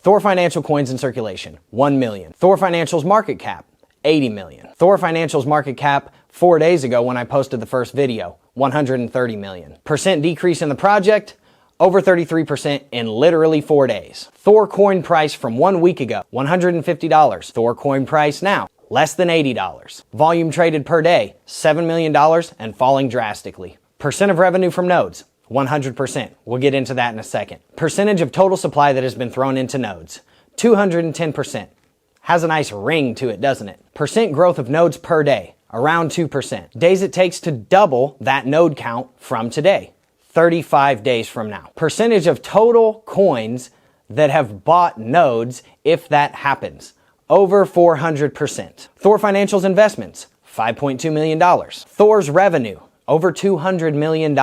Thor Financial coins in circulation, 1 million. Thor Financial's market cap, 80 million. Thor Financial's market cap 4 days ago when I posted the first video, 130 million. Percent decrease in the project, over 33% in literally 4 days. Thor coin price from 1 week ago, $150. Thor coin price now, less than $80. Volume traded per day, $7 million and falling drastically. Percent of revenue from nodes, 100%. We'll get into that in a second. Percentage of total supply that has been thrown into nodes, 210%. Has a nice ring to it, doesn't it? Percent growth of nodes per day, around 2%. Days it takes to double that node count from today, 35 days from now. Percentage of total coins that have bought nodes if that happens, over 400%. Thor Financial's investments, $5.2 million. Thor's revenue, over $200 million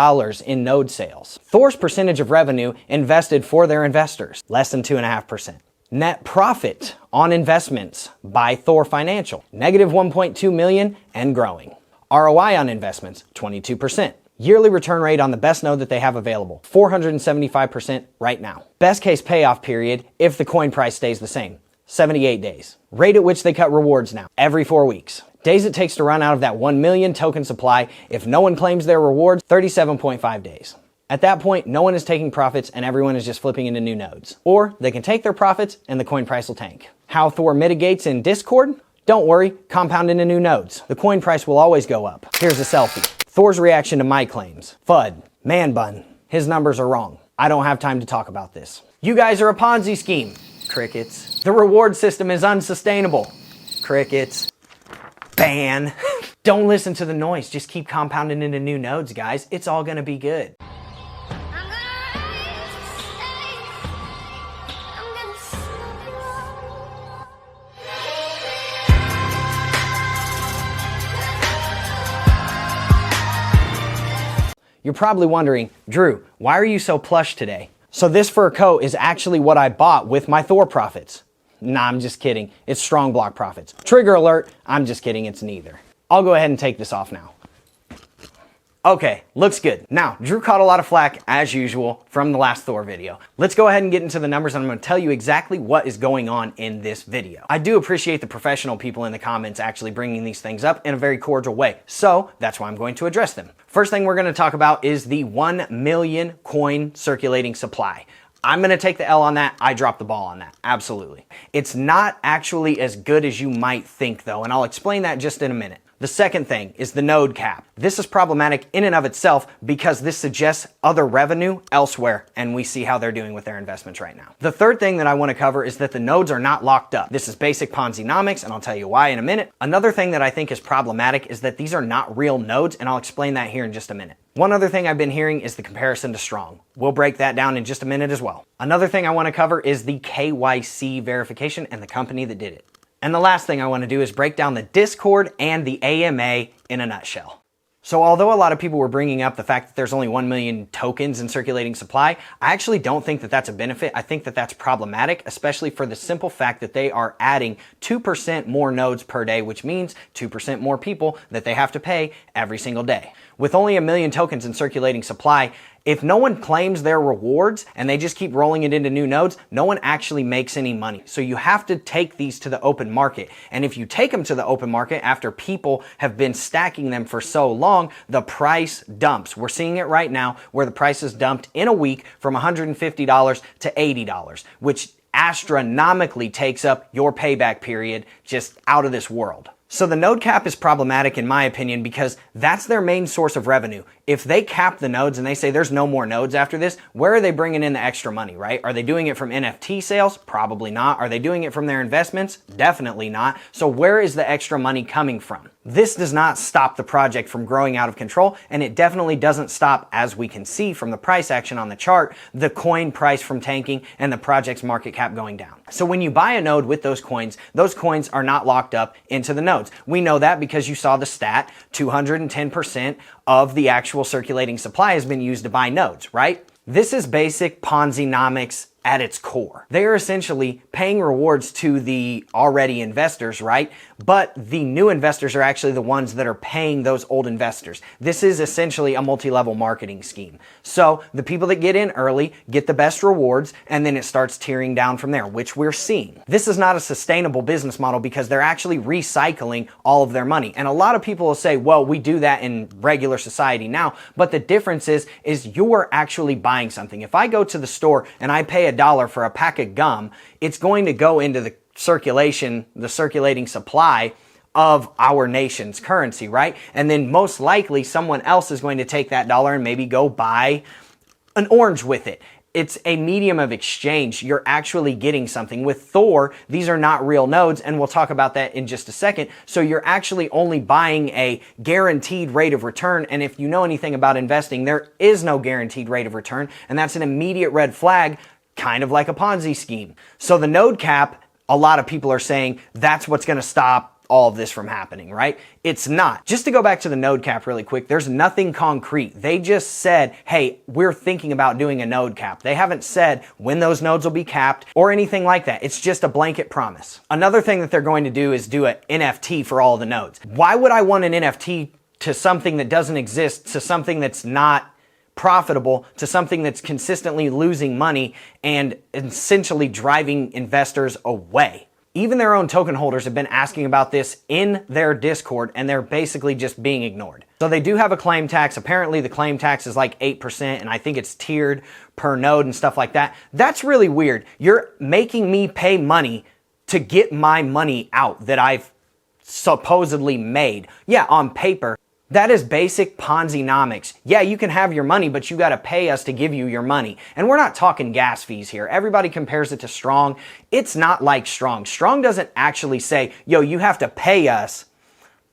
in node sales. Thor's percentage of revenue invested for their investors, less than 2.5%. Net profit on investments by Thor Financial, negative 1.2 million and growing. ROI on investments, 22%. Yearly return rate on the best node that they have available, 475% right now. Best case payoff period if the coin price stays the same, 78 days. Rate at which they cut rewards now, every 4 weeks. Days it takes to run out of that 1 million token supply if no one claims their rewards, 37.5 days. At that point, no one is taking profits and everyone is just flipping into new nodes. Or they can take their profits and the coin price will tank. How Thor mitigates in Discord? Don't worry, compound into new nodes. The coin price will always go up. Here's a selfie. Thor's reaction to my claims. FUD, man bun, his numbers are wrong. I don't have time to talk about this. You guys are a Ponzi scheme. Crickets. The reward system is unsustainable. Crickets. Ban. Don't listen to the noise. Just keep compounding into new nodes, guys. It's all gonna be good. You're probably wondering, Drew, why are you so plush today? So this fur coat is actually what I bought with my Thor profits. Nah, I'm just kidding. It's Strongblock profits. Trigger alert, I'm just kidding, it's neither. I'll go ahead and take this off now. Okay, looks good. Now, Drew caught a lot of flack, as usual, from the last Thor video. Let's go ahead and get into the numbers, and I'm going to tell you exactly what is going on in this video. I do appreciate the professional people in the comments actually bringing these things up in a very cordial way, so that's why I'm going to address them. First thing we're going to talk about is the 1 million coin circulating supply. I'm going to take the L on that. I dropped the ball on that. Absolutely. It's not actually as good as you might think, though, and I'll explain that just in a minute. The second thing is the node cap. This is problematic in and of itself because this suggests other revenue elsewhere, and we see how they're doing with their investments right now. The third thing that I want to cover is that the nodes are not locked up. This is basic Ponzinomics, and I'll tell you why in a minute. Another thing that I think is problematic is that these are not real nodes, and I'll explain that here in just a minute. One other thing I've been hearing is the comparison to Strong. We'll break that down in just a minute as well. Another thing I want to cover is the KYC verification and the company that did it. And the last thing I want to do is break down the Discord and the AMA in a nutshell. So although a lot of people were bringing up the fact that there's only 1 million tokens in circulating supply, I actually don't think that that's a benefit. I think that that's problematic, especially for the simple fact that they are adding 2% more nodes per day, which means 2% more people that they have to pay every single day. With only 1 million tokens in circulating supply, if no one claims their rewards and they just keep rolling it into new nodes, no one actually makes any money. So you have to take these to the open market. And if you take them to the open market after people have been stacking them for so long, the price dumps. We're seeing it right now where the price is dumped in a week from $150 to $80, which astronomically takes up your payback period just out of this world. So the node cap is problematic in my opinion because that's their main source of revenue. If they cap the nodes and they say there's no more nodes after this, where are they bringing in the extra money, right? Are they doing it from NFT sales? Probably not. Are they doing it from their investments? Definitely not. So where is the extra money coming from? This does not stop the project from growing out of control, and it definitely doesn't stop, as we can see from the price action on the chart, the coin price from tanking and the project's market cap going down. So when you buy a node with those coins are not locked up into the nodes. We know that because you saw the stat, 210% of the actual circulating supply has been used to buy nodes, right? This is basic Ponzinomics at its core. They are essentially paying rewards to the already investors, right? But the new investors are actually the ones that are paying those old investors. This is essentially a multi-level marketing scheme. So the people that get in early get the best rewards, and then it starts tearing down from there, which we're seeing. This is not a sustainable business model because they're actually recycling all of their money. And a lot of people will say, well, we do that in regular society now, but the difference is you're actually buying something. If I go to the store and I pay $1 for a pack of gum, it's going to go into the circulating supply of our nation's currency, right? And then most likely someone else is going to take that dollar and maybe go buy an orange with it. It's a medium of exchange. You're actually getting something. With Thor, these are not real nodes, and we'll talk about that in just a second. So you're actually only buying a guaranteed rate of return, and if you know anything about investing, there is no guaranteed rate of return, and that's an immediate red flag, kind of like a Ponzi scheme. So the node cap, a lot of people are saying that's what's going to stop all of this from happening, right? It's not. Just to go back to the node cap really quick, there's nothing concrete. They just said, hey, we're thinking about doing a node cap. They haven't said when those nodes will be capped or anything like that. It's just a blanket promise. Another thing that they're going to do is do an NFT for all the nodes. Why would I want an NFT to something that doesn't exist, to something that's not profitable, to something that's consistently losing money and essentially driving investors away? Even their own token holders have been asking about this in their Discord, and they're basically just being ignored. So they do have a claim tax. Apparently the claim tax is like 8%, and I think it's tiered per node and stuff like that. That's really weird. You're making me pay money to get my money out that I've supposedly made. Yeah, on paper. That is basic Ponzinomics. Yeah, you can have your money, but you got to pay us to give you your money. And we're not talking gas fees here. Everybody compares it to Strong. It's not like Strong. Strong doesn't actually say, yo, you have to pay us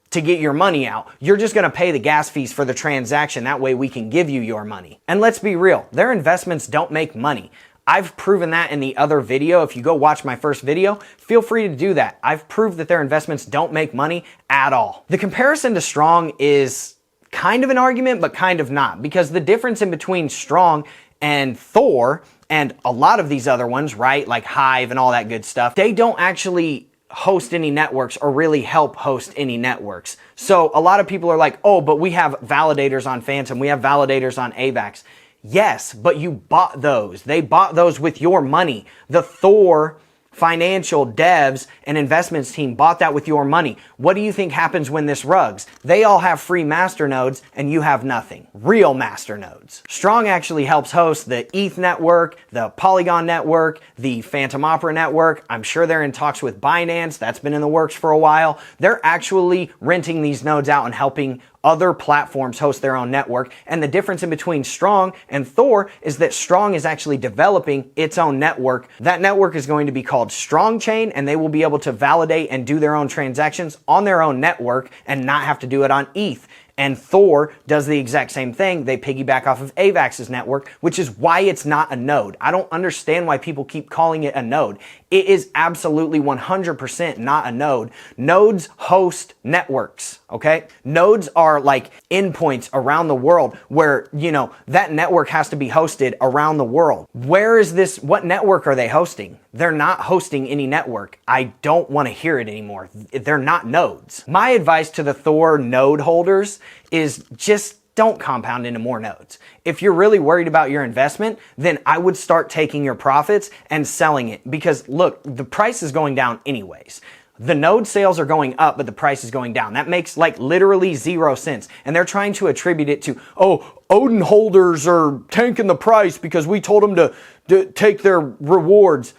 to get your money out. You're just going to pay the gas fees for the transaction. That way we can give you your money. And let's be real, their investments don't make money. I've proven that in the other video. If you go watch my first video, feel free to do that. I've proved that their investments don't make money at all. The comparison to Strong is kind of an argument, but kind of not, because the difference in between Strong and Thor and a lot of these other ones, right, like Hive and all that good stuff, they don't actually host any networks or really help host any networks. So a lot of people are like, oh, but we have validators on Phantom, we have validators on AVAX. Yes, but you bought those. They bought those with your money. The Thor financial devs and investments team bought that with your money. What do you think happens when this rugs? They all have free master nodes and you have nothing. Real master nodes. Strong actually helps host the ETH network, the Polygon network, the Phantom Opera network. I'm sure they're in talks with Binance. That's been in the works for a while. They're actually renting these nodes out and helping other platforms host their own network. And the difference in between Strong and Thor is that Strong is actually developing its own network. That network is going to be called Strong Chain, and they will be able to validate and do their own transactions on their own network and not have to do it on ETH. And Thor does the exact same thing. They piggyback off of AVAX's network, which is why it's not a node. I don't understand why people keep calling it a node. It is absolutely 100% not a node. Nodes host networks, okay? Nodes are like endpoints around the world where, you know, that network has to be hosted around the world. Where is this? What network are they hosting? They're not hosting any network. I don't want to hear it anymore. They're not nodes. My advice to the Thor node holders is just don't compound into more nodes. If you're really worried about your investment, then I would start taking your profits and selling it, because look, the price is going down anyways. The node sales are going up, but the price is going down. That makes like literally 0 cents. And they're trying to attribute it to, oh, Odin holders are tanking the price because we told them to take their rewards.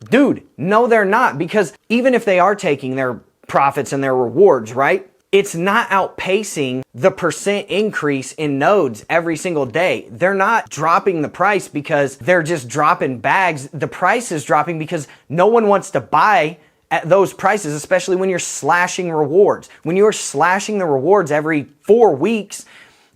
Dude, no, they're not, because even if they are taking their profits and their rewards, right? It's not outpacing the percent increase in nodes every single day. They're not dropping the price because they're just dropping bags. The price is dropping because no one wants to buy at those prices, especially when you're slashing rewards. When you're slashing the rewards every 4 weeks,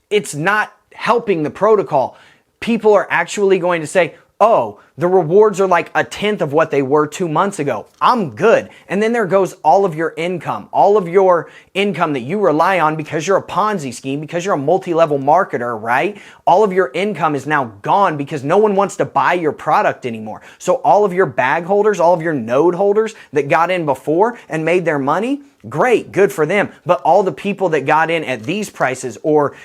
it's not helping the protocol. People are actually going to say, oh, the rewards are like 1/10 of what they were 2 months ago. I'm good. And then there goes all of your income that you rely on because you're a Ponzi scheme, because you're a multi-level marketer, right? All of your income is now gone because no one wants to buy your product anymore. So all of your bag holders, all of your node holders that got in before and made their money, great, good for them. But all the people that got in at these prices or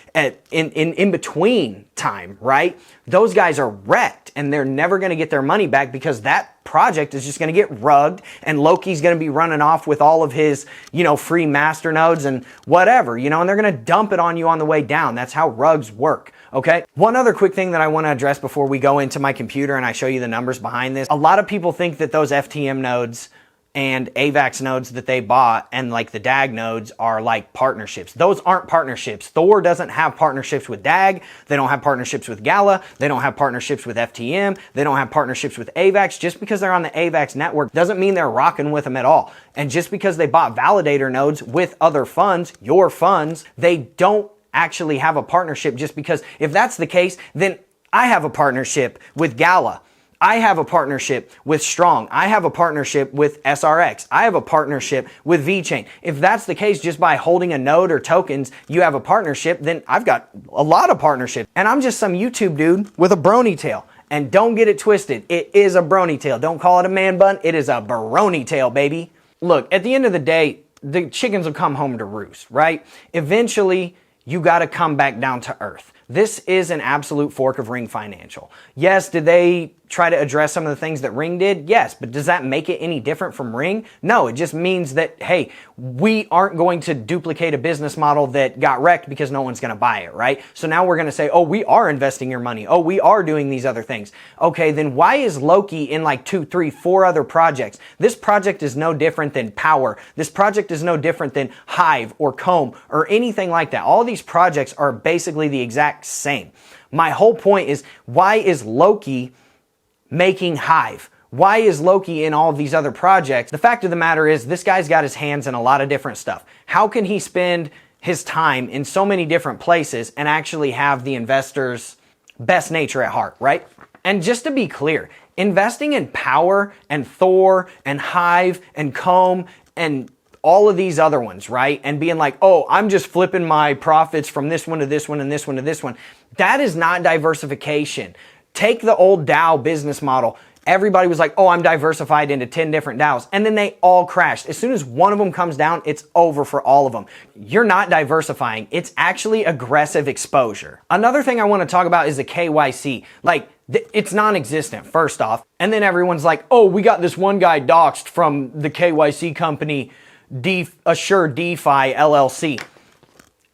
in between time, right? Those guys are wrecked and they're never going to get their money back because that project is just going to get rugged and Loki's going to be running off with all of his, free master nodes and whatever, and they're going to dump it on you on the way down. That's how rugs work. Okay. One other quick thing that I want to address before we go into my computer and I show you the numbers behind this. A lot of people think that those FTM nodes and AVAX nodes that they bought and like the DAG nodes are like partnerships. Those aren't partnerships. Thor doesn't have partnerships with DAG. They don't have partnerships with Gala. They don't have partnerships with FTM. They don't have partnerships with AVAX. Just because they're on the AVAX network doesn't mean they're rocking with them at all. And just because they bought validator nodes with other funds, your funds, they don't actually have a partnership. Just because if that's the case, then I have a partnership with Gala. I have a partnership with Strong. I have a partnership with SRX. I have a partnership with VeChain. If that's the case, just by holding a node or tokens, you have a partnership, then I've got a lot of partnerships. And I'm just some YouTube dude with a brony tail. And don't get it twisted. It is a brony tail. Don't call it a man bun. It is a brony tail, baby. Look, at the end of the day, the chickens will come home to roost, right? Eventually, you got to come back down to earth. This is an absolute fork of Ring Financial. Yes, did they try to address some of the things that Ring did? Yes, but does that make it any different from Ring? No, it just means that, hey, we aren't going to duplicate a business model that got wrecked because no one's going to buy it, right? So now we're going to say, oh, we are investing your money. Oh, we are doing these other things. Okay, then why is Loki in like 2, 3, 4 other projects? This project is no different than Power. This project is no different than Hive or Comb or anything like that. All these projects are basically the exact same. My whole point is, why is Loki making Hive? Why is Loki in all of these other projects? The fact of the matter is, this guy's got his hands in a lot of different stuff. How can he spend his time in so many different places and actually have the investor's best nature at heart, right? And just to be clear, investing in Power and Thor and Hive and Comb and all of these other ones, right? And being like, oh, I'm just flipping my profits from this one to this one and this one to this one. That is not diversification. Take the old DAO business model. Everybody was like, oh, I'm diversified into 10 different DAOs. And then they all crashed. As soon as one of them comes down, it's over for all of them. You're not diversifying. It's actually aggressive exposure. Another thing I want to talk about is the KYC. Like, it's non-existent, first off. And then everyone's like, oh, we got this one guy doxxed from the KYC company, Assure DeFi LLC.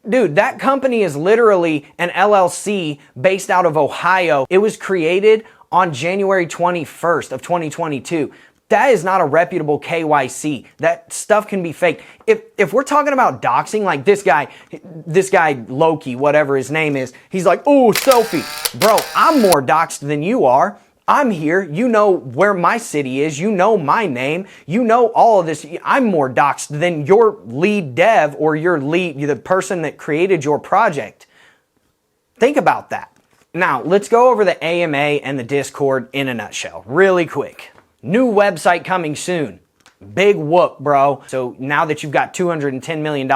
Dude, that company is literally an LLC based out of Ohio. It was created on January 21st of 2022. That is not a reputable KYC. That stuff can be faked. If we're talking about doxing, like this guy Loki, whatever his name is, he's like, oh, selfie. Bro, I'm more doxed than you are. I'm here. You know where my city is. You know my name. You know all of this. I'm more doxed than your lead dev or the person that created your project. Think about that. Now, let's go over the AMA and the Discord in a nutshell, really quick. New website coming soon. Big whoop, bro. So now that you've got $210 million,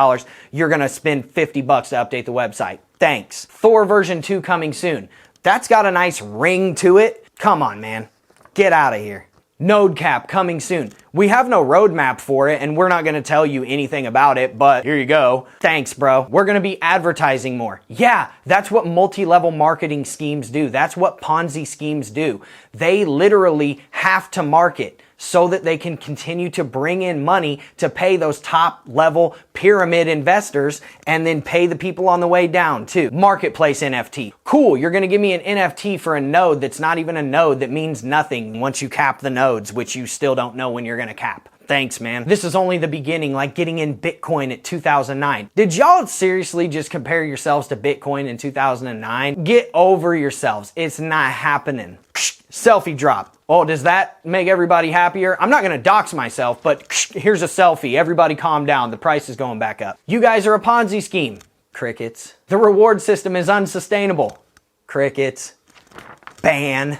you're going to spend $50 to update the website. Thanks. Thor version 2 coming soon. That's got a nice ring to it. Come on, man. Get out of here. Node cap coming soon. We have no roadmap for it, and we're not going to tell you anything about it, but here you go. Thanks, bro. We're going to be advertising more. Yeah, that's what multi-level marketing schemes do. That's what Ponzi schemes do. They literally have to market so that they can continue to bring in money to pay those top level pyramid investors and then pay the people on the way down too. Marketplace NFT. Cool, you're gonna give me an NFT for a node that's not even a node, that means nothing once you cap the nodes, which you still don't know when you're gonna cap. Thanks, man. This is only the beginning, like getting in Bitcoin at 2009. Did y'all seriously just compare yourselves to Bitcoin in 2009? Get over yourselves. It's not happening. Selfie drop. Oh, does that make everybody happier? I'm not going to dox myself, but here's a selfie. Everybody calm down. The price is going back up. You guys are a Ponzi scheme. Crickets. The reward system is unsustainable. Crickets. Ban.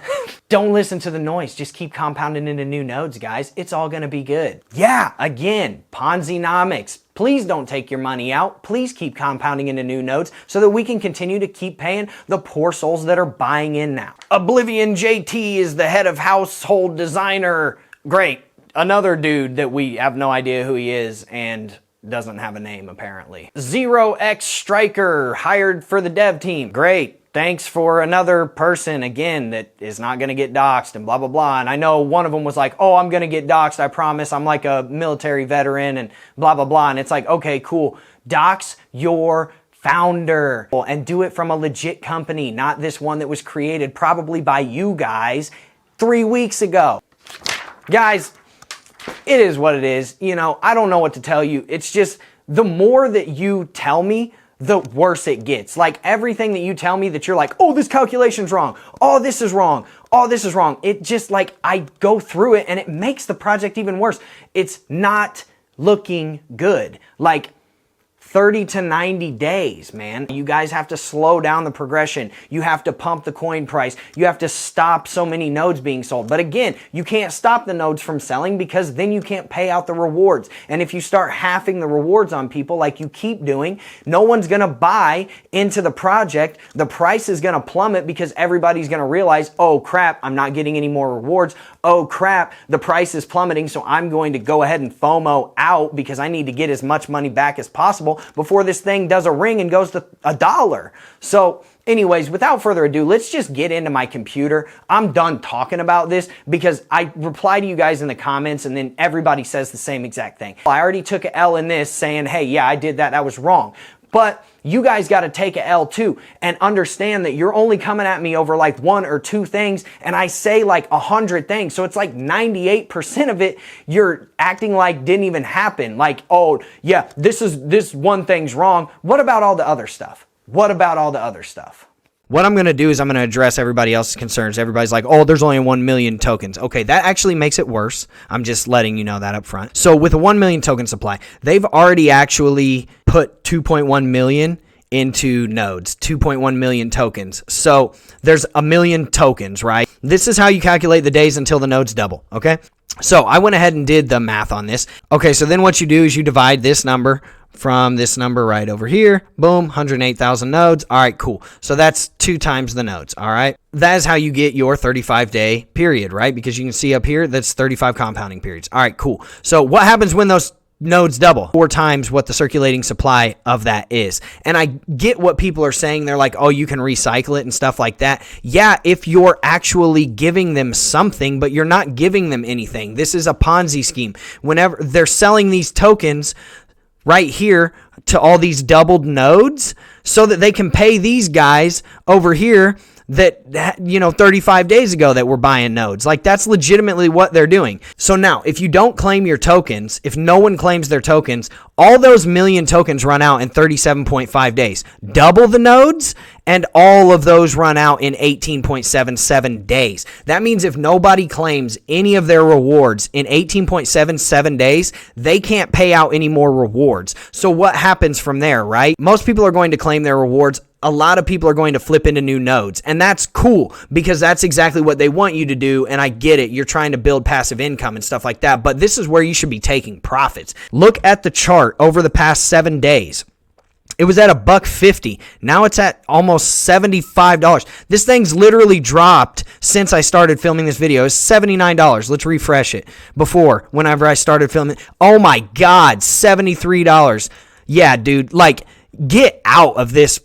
Don't listen to the noise. Just keep compounding into new nodes, guys. It's all going to be good. Yeah, again, Ponzinomics. Please don't take your money out. Please keep compounding into new nodes so that we can continue to keep paying the poor souls that are buying in now. Oblivion JT is the head of household designer. Great. Another dude that we have no idea who he is and doesn't have a name apparently. 0x Striker hired for the dev team. Great. Thanks for another person, again, that is not going to get doxxed and blah, blah, blah. And I know one of them was like, oh, I'm going to get doxxed. I promise. I'm like a military veteran and blah, blah, blah. And it's like, okay, cool. Dox your founder and do it from a legit company, not this one that was created probably by you guys 3 weeks ago. Guys, it is what it is. You know, I don't know what to tell you. It's just the more that you tell me, the worse it gets. Like everything that you tell me that you're like, oh, this calculation's wrong. Oh, this is wrong. Oh, this is wrong. It just like, I go through it and it makes the project even worse. It's not looking good. Like 30 to 90 days, man. You guys have to slow down the progression. You have to pump the coin price. You have to stop so many nodes being sold. But again, you can't stop the nodes from selling because then you can't pay out the rewards. And if you start halving the rewards on people like you keep doing, no one's gonna buy into the project. The price is gonna plummet because everybody's gonna realize, oh crap, I'm not getting any more rewards. Oh crap, the price is plummeting, so I'm going to go ahead and FOMO out because I need to get as much money back as possible before this thing does a ring and goes to $1. So anyways, without further ado, let's just get into my computer. I'm done talking about this because I reply to you guys in the comments and then everybody says the same exact thing. I already took an L in this saying, hey, yeah, I did that. That was wrong. But you guys got to take an L too and understand that you're only coming at me over like 1 or 2 things and I say like 100 things. So it's like 98% of it you're acting like didn't even happen. Like, oh yeah, this one thing's wrong. What about all the other stuff? What about all the other stuff? What I'm going to do is I'm going to address everybody else's concerns. Everybody's like, oh, there's only 1 million tokens. Okay, that actually makes it worse. I'm just letting you know that up front. So with a 1 million token supply, they've already actually put 2.1 million into nodes, 2.1 million tokens. So there's 1 million tokens, right? This is how you calculate the days until the nodes double, okay? So I went ahead and did the math on this. Okay, so then what you do is you divide this number from this number right over here. Boom, 108,000 nodes. All right, cool. So that's 2 times the nodes, all right? That is how you get your 35-day period, right? Because you can see up here, that's 35 compounding periods. All right, cool. So what happens when those nodes double? 4 times what the circulating supply of that is. And I get what people are saying. They're like, oh, you can recycle it and stuff like that. Yeah, if you're actually giving them something, but you're not giving them anything. This is a Ponzi scheme. Whenever they're selling these tokens right here to all these doubled nodes so that they can pay these guys over here that, you know, 35 days ago that were buying nodes. Like, that's legitimately what they're doing. So now, if you don't claim your tokens, if no one claims their tokens, all those million tokens run out in 37.5 days. Double the nodes, and all of those run out in 18.77 days. That means if nobody claims any of their rewards in 18.77 days, they can't pay out any more rewards. So what happens from there, right? Most people are going to claim their rewards. A lot of people are going to flip into new nodes, and that's cool because that's exactly what they want you to do, and I get it. You're trying to build passive income and stuff like that, but this is where you should be taking profits. Look at the chart over the past 7 days. It was at $1.50. Now it's at almost $75. This thing's literally dropped since I started filming this video. It's $79. Let's refresh it. Before, whenever I started filming, oh my God, $73. Yeah, dude, like, get out of this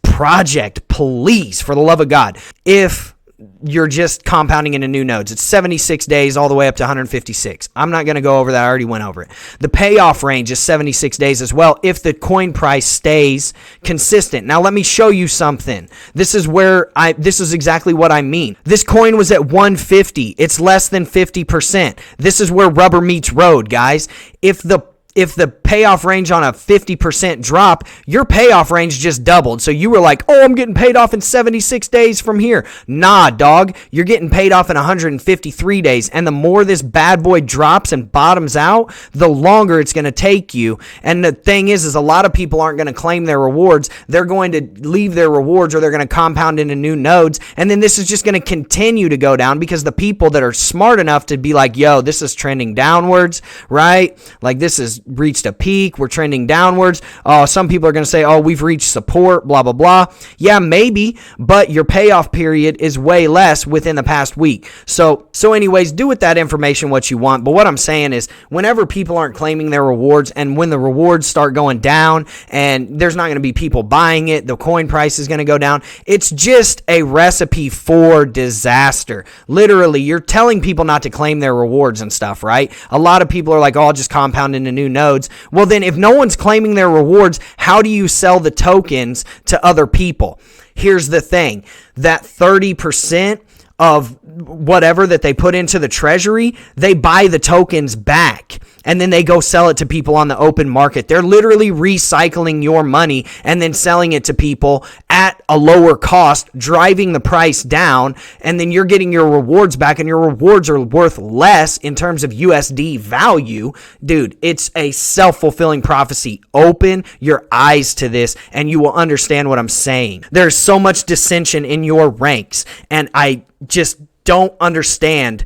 project, please, for the love of God. If you're just compounding into new nodes, it's 76 days all the way up to 156. I'm not going to go over that. I already went over it. The payoff range is 76 days as well if the coin price stays consistent. Now let me show you something. This is exactly what I mean. This coin was at 150. It's less than 50%. This is where rubber meets road, guys. If the if the payoff range on a 50% drop, your payoff range just doubled. So you were like, oh, I'm getting paid off in 76 days from here. Nah, dog, you're getting paid off in 153 days. And the more this bad boy drops and bottoms out, the longer it's going to take you. And the thing is a lot of people aren't going to claim their rewards. They're going to leave their rewards, or they're going to compound into new nodes. And then this is just going to continue to go down, because the people that are smart enough to be like, yo, this is trending downwards, right? Like, this has reached a peak. We're trending downwards. Some people are going to say, oh, we've reached support, blah, blah, blah. Yeah, maybe, but your payoff period is way less within the past week. So anyways, do with that information what you want. But what I'm saying is, whenever people aren't claiming their rewards, and when the rewards start going down and there's not going to be people buying it, the coin price is going to go down. It's just a recipe for disaster. Literally, you're telling people not to claim their rewards and stuff, right? A lot of people are like, oh, I'll just compound into new nodes. Well, then if no one's claiming their rewards, how do you sell the tokens to other people? Here's the thing, that 30% of whatever that they put into the treasury, they buy the tokens back, and then they go sell it to people on the open market. They're literally recycling your money and then selling it to people at a lower cost, driving the price down, and then you're getting your rewards back, and your rewards are worth less in terms of USD value. Dude, it's a self-fulfilling prophecy. Open your eyes to this, and you will understand what I'm saying. There's so much dissension in your ranks, and I just don't understand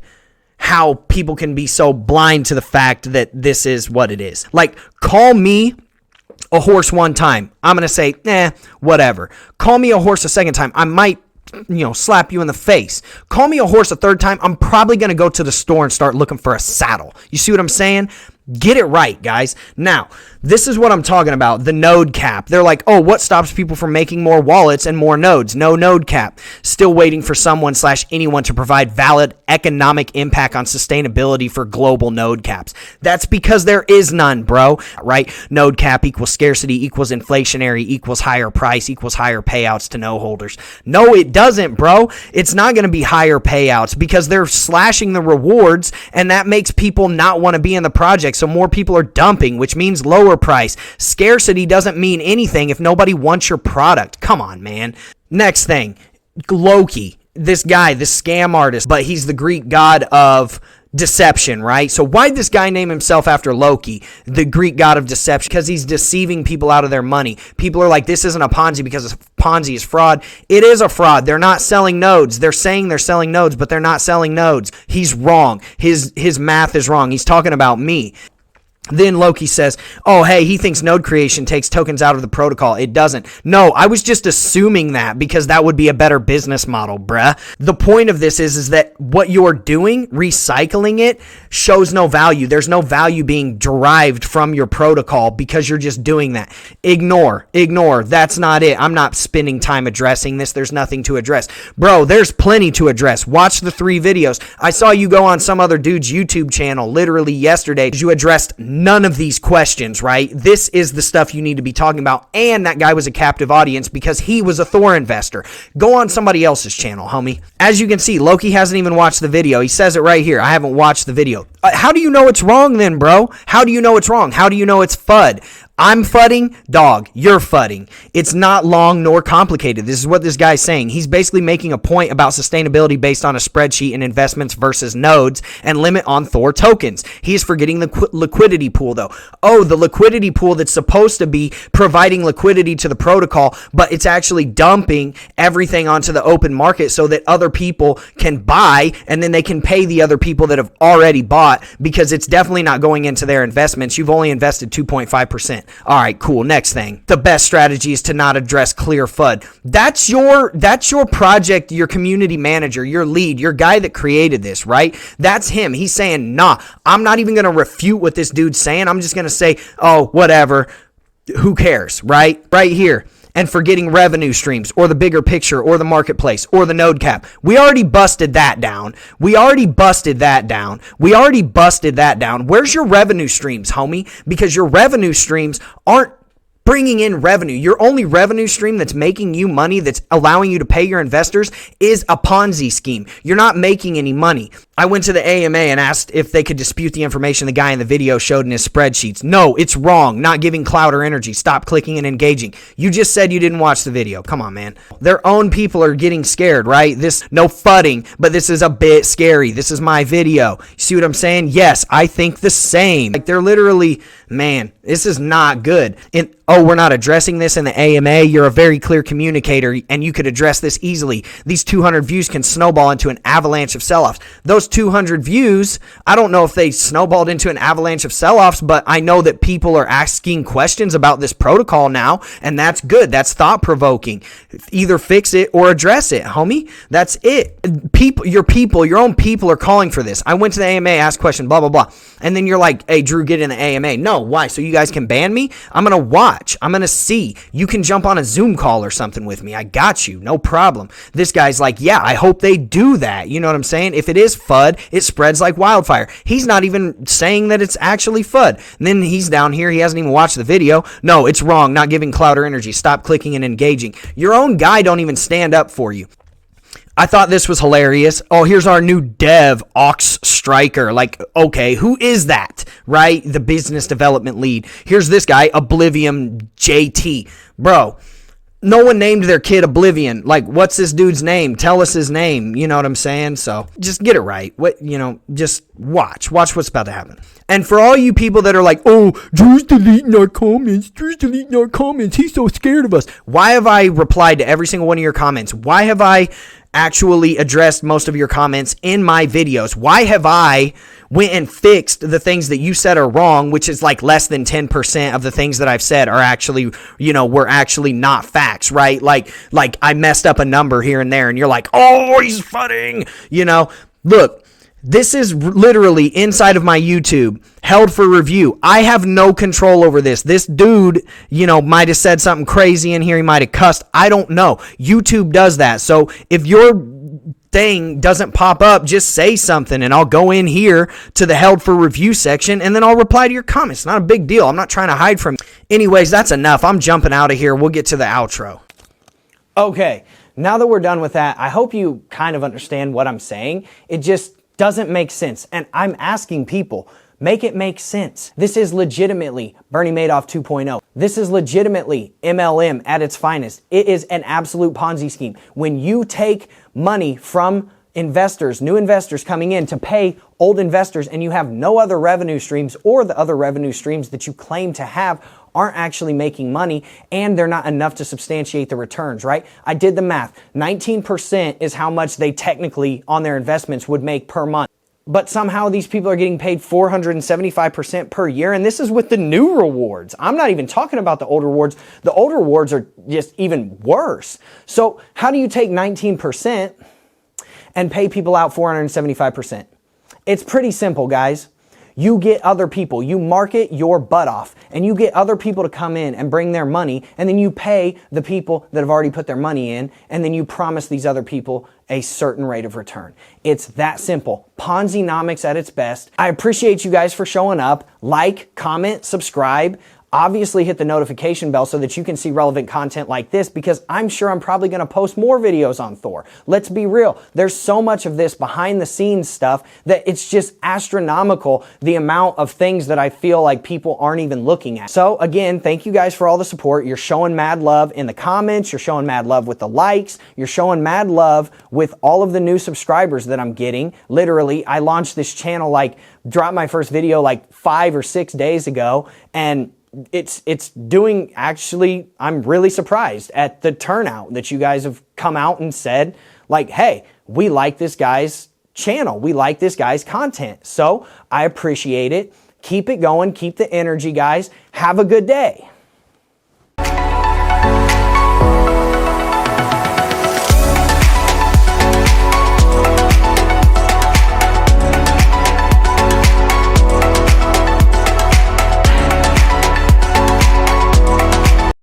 how people can be so blind to the fact that this is what it is. Like, call me a horse one time, I'm going to say, whatever. Call me a horse a second time, I might, slap you in the face. Call me a horse a third time, I'm probably going to go to the store and start looking for a saddle. You see what I'm saying? Get it right, guys. Now, this is what I'm talking about, the node cap. They're like, oh, what stops people from making more wallets and more nodes? No node cap. Still waiting for someone/anyone to provide valid economic impact on sustainability for global node caps. That's because there is none, bro, right? Node cap equals scarcity, equals inflationary, equals higher price, equals higher payouts to no holders. No, it doesn't, bro. It's not going to be higher payouts, because they're slashing the rewards, and that makes people not want to be in the project. So more people are dumping, which means lower price. Scarcity doesn't mean anything if nobody wants your product. Come on, man. Next thing, Loki, this guy, this scam artist, but he's the Greek god of deception, right? So why'd this guy name himself after Loki, the Greek god of deception? Because he's deceiving people out of their money. People are like, this isn't a Ponzi because Ponzi is fraud. It is a fraud. They're not selling nodes. They're saying they're selling nodes, but they're not selling nodes. He's wrong. His math is wrong. He's talking about me. Then Loki says, oh, hey, he thinks node creation takes tokens out of the protocol. It doesn't. No, I was just assuming that because that would be a better business model, bruh. The point of this is that what you're doing, recycling it, shows no value. There's no value being derived from your protocol because you're just doing that. Ignore. That's not it. I'm not spending time addressing this. There's nothing to address. Bro, there's plenty to address. Watch the 3 videos. I saw you go on some other dude's YouTube channel literally yesterday. You addressed none of these questions, right? This is the stuff you need to be talking about. And that guy was a captive audience because he was a Thor investor. Go on somebody else's channel, homie. As you can see, Loki hasn't even watched the video. He says it right here. I haven't watched the video. How do you know it's wrong then, bro? How do you know it's wrong? How do you know it's FUD? I'm fudding, dog, you're fudding. It's not long nor complicated. This is what this guy's saying. He's basically making a point about sustainability based on a spreadsheet and investments versus nodes and limit on Thor tokens. He's forgetting the liquidity pool, though. Oh, the liquidity pool that's supposed to be providing liquidity to the protocol, but it's actually dumping everything onto the open market so that other people can buy, and then they can pay the other people that have already bought, because it's definitely not going into their investments. You've only invested 2.5%. All right, cool. Next thing. The best strategy is to not address clear FUD. That's your project, your community manager, your lead, your guy that created this, right? That's him. He's saying, nah, I'm not even going to refute what this dude's saying. I'm just going to say, oh, whatever. Who cares, right? Right here. And forgetting revenue streams or the bigger picture or the marketplace or the node cap. We already busted that down. Where's your revenue streams, homie? Because your revenue streams aren't bringing in revenue. Your only revenue stream that's making you money, that's allowing you to pay your investors, is a Ponzi scheme. You're not making any money. I went to the AMA and asked if they could dispute the information the guy in the video showed in his spreadsheets. No, it's wrong. Not giving clout or energy. Stop clicking and engaging. You just said you didn't watch the video. Come on, man. Their own people are getting scared, right? No fudding, but this is a bit scary. This is my video. You see what I'm saying? Yes, I think the same. Like, they're literally, man, this is not good. And oh, we're not addressing this in the AMA. You're a very clear communicator, and you could address this easily. These 200 views can snowball into an avalanche of sell-offs. Those 200 views, I don't know if they snowballed into an avalanche of sell-offs, but I know that people are asking questions about this protocol now, and that's good. That's thought-provoking. Either fix it or address it, homie. That's it. Your own people are calling for this. I went to the AMA, asked questions, blah, blah, blah. And then you're like, hey, Drew, get in the AMA. No, why? So you guys can ban me? I'm going to watch. I'm going to see. You can jump on a Zoom call or something with me. I got you. No problem. This guy's like, yeah, I hope they do that. You know what I'm saying? If it is FUD, it spreads like wildfire. He's not even saying that it's actually FUD. And then he's down here. He hasn't even watched the video. No, it's wrong. Not giving clout or energy. Stop clicking and engaging. Your own guy don't even stand up for you. I thought this was hilarious. Oh, here's our new dev, Ox Striker. Like, okay, who is that, right? The business development lead. Here's this guy, Oblivion JT. Bro, no one named their kid Oblivion. Like, what's this dude's name? Tell us his name. You know what I'm saying? So just get it right. Just watch what's about to happen. And for all you people that are like, oh, Drew's deleting our comments. He's so scared of us. Why have I replied to every single one of your comments? Why have I actually addressed most of your comments in my videos? Why have I went and fixed the things that you said are wrong, which is like less than 10% of the things that I've said are actually, were actually not facts, right? Like I messed up a number here and there, and you're like, oh, he's fudding, Look, this is literally inside of my YouTube, held for review. I have no control over this. This dude, might have said something crazy in here. He might have cussed. I don't know. YouTube does that. So if your thing doesn't pop up, just say something, and I'll go in here to the held for review section, and then I'll reply to your comments. Not a big deal. I'm not trying to hide from you. Anyways, that's enough. I'm jumping out of here. We'll get to the outro. Okay, now that we're done with that, I hope you kind of understand what I'm saying. It just doesn't make sense. And I'm asking people, make it make sense. This is legitimately Bernie Madoff 2.0. This is legitimately MLM at its finest. It is an absolute Ponzi scheme. When you take money from investors, new investors coming in to pay old investors, and you have no other revenue streams, or the other revenue streams that you claim to have aren't actually making money, and they're not enough to substantiate the returns, right? I did the math. 19% is how much they technically on their investments would make per month. But somehow these people are getting paid 475% per year, and this is with the new rewards. I'm not even talking about the old rewards. The old rewards are just even worse. So how do you take 19% and pay people out 475%? It's pretty simple, guys. You get other people, you market your butt off, and you get other people to come in and bring their money, and then you pay the people that have already put their money in, and then you promise these other people a certain rate of return. It's that simple. Ponzinomics at its best. I appreciate you guys for showing up. Like, comment, subscribe. Obviously hit the notification bell so that you can see relevant content like this, because I'm sure I'm probably going to post more videos on Thor. Let's be real. There's so much of this behind the scenes stuff that it's just astronomical, the amount of things that I feel like people aren't even looking at. So again, thank you guys for all the support. You're showing mad love in the comments. You're showing mad love with the likes. You're showing mad love with all of the new subscribers that I'm getting. Literally, I launched this channel, dropped my first video 5 or 6 days ago, and it's doing, actually, I'm really surprised at the turnout that you guys have come out and said, hey, we like this guy's channel. We like this guy's content. So I appreciate it. Keep it going. Keep the energy, guys. Have a good day.